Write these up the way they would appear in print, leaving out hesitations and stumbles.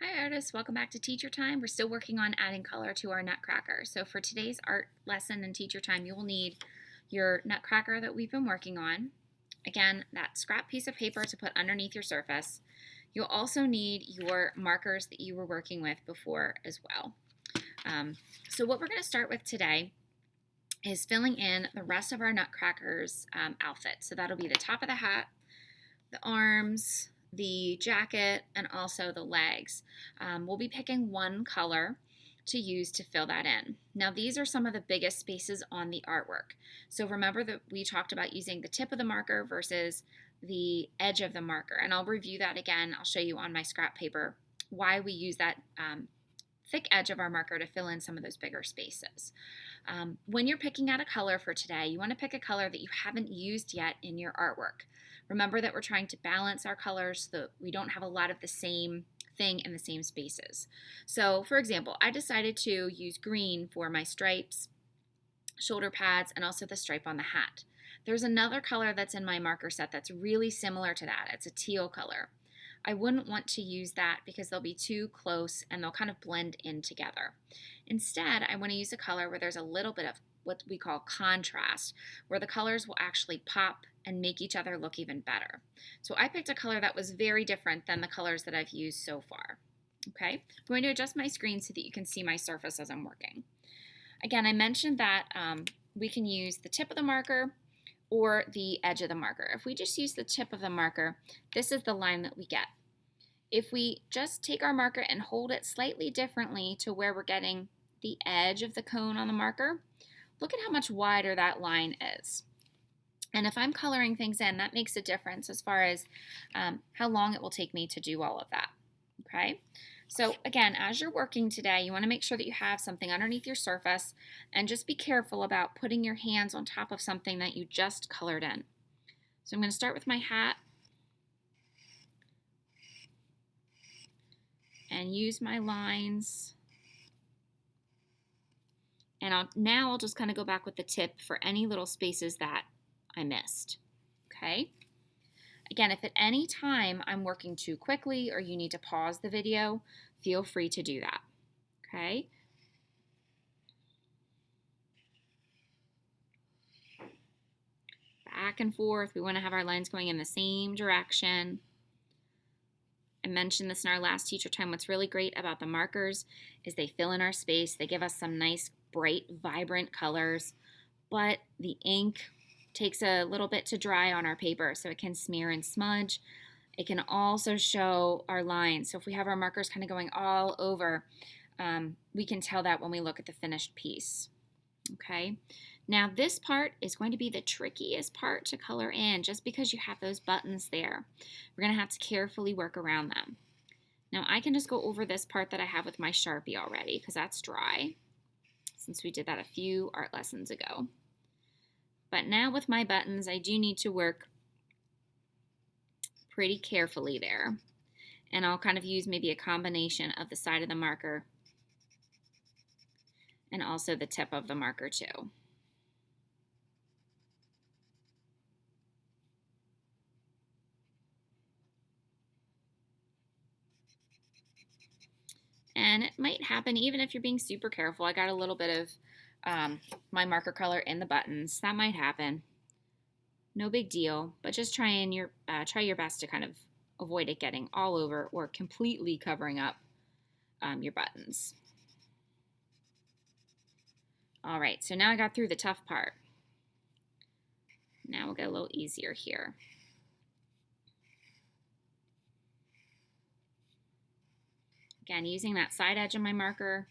Hi artists, welcome back to Teacher Time. We're still working on adding color to our nutcracker. So for today's art lesson and Teacher Time, you will need your nutcracker that we've been working on. Again, that scrap piece of paper to put underneath your surface. You'll also need your markers that you were working with before as well. So what we're going to start with today is filling in the rest of our nutcracker's outfit. So that'll be the top of the hat, the arms, the jacket, and also the legs. We'll be picking one color to use to fill that in. Now these are some of the biggest spaces on the artwork. So remember that we talked about using the tip of the marker versus the edge of the marker. And I'll review that again. I'll show you on my scrap paper why we use that thick edge of our marker to fill in some of those bigger spaces. When you're picking out a color for today, you want to pick a color that you haven't used yet in your artwork. Remember that we're trying to balance our colors so that we don't have a lot of the same thing in the same spaces. So for example, I decided to use green for my stripes, shoulder pads, and also the stripe on the hat. There's another color that's in my marker set that's really similar to that. It's a teal color. I wouldn't want to use that because they'll be too close and they'll kind of blend in together. Instead, I want to use a color where there's a little bit of what we call contrast, where the colors will actually pop and make each other look even better. So I picked a color that was very different than the colors that I've used so far. Okay, I'm going to adjust my screen so that you can see my surface as I'm working. Again, I mentioned that we can use the tip of the marker or the edge of the marker. If we just use the tip of the marker, this is the line that we get. If we just take our marker and hold it slightly differently to where we're getting the edge of the cone on the marker, look at how much wider that line is. And if I'm coloring things in, that makes a difference as far as how long it will take me to do all of that. Okay, so again, as you're working today, you want to make sure that you have something underneath your surface and just be careful about putting your hands on top of something that you just colored in. So I'm going to start with my hat and use my lines. And now I'll just kind of go back with the tip for any little spaces that I missed. Okay. Again, if at any time I'm working too quickly or you need to pause the video, feel free to do that. Okay. Back and forth. We want to have our lines going in the same direction. I mentioned this in our last teacher time. What's really great about the markers is they fill in our space. They give us some nice, bright, vibrant colors, but the ink takes a little bit to dry on our paper, so it can smear and smudge. It can also show our lines. So if we have our markers kind of going all over, we can tell that when we look at the finished piece. Okay, now this part is going to be the trickiest part to color in just because you have those buttons there. We're going to have to carefully work around them. Now I can just go over this part that I have with my Sharpie already because that's dry, since we did that a few art lessons ago. But now with my buttons, I do need to work pretty carefully there. And I'll kind of use maybe a combination of the side of the marker and also the tip of the marker too. And it might happen even if you're being super careful. I got a little bit of my marker color in the buttons. That might happen. No big deal, but just try your best to kind of avoid it getting all over or completely covering up your buttons. All right, so now I got through the tough part. Now we'll get a little easier here. Again, using that side edge of my marker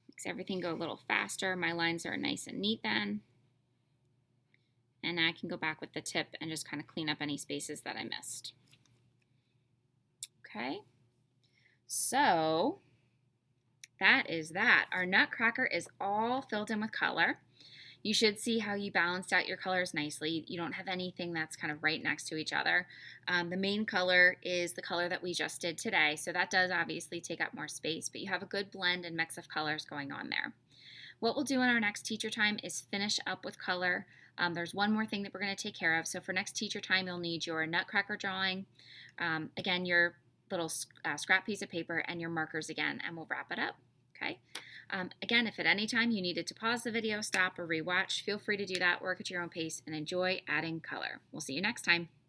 makes everything go a little faster. My lines are nice and neat then. And now I can go back with the tip and just kind of clean up any spaces that I missed. Okay, so that is that. Our nutcracker is all filled in with color. You should see how you balanced out your colors nicely. You don't have anything that's kind of right next to each other. The main color is the color that we just did today, so that does obviously take up more space, but you have a good blend and mix of colors going on there. What we'll do in our next teacher time is finish up with color. There's one more thing that we're going to take care of. So for next teacher time, you'll need your nutcracker drawing, Again, your little scrap piece of paper and your markers again, and we'll wrap it up. Okay. Again, if at any time you needed to pause the video, stop, or rewatch, feel free to do that. Work at your own pace and enjoy adding color. We'll see you next time.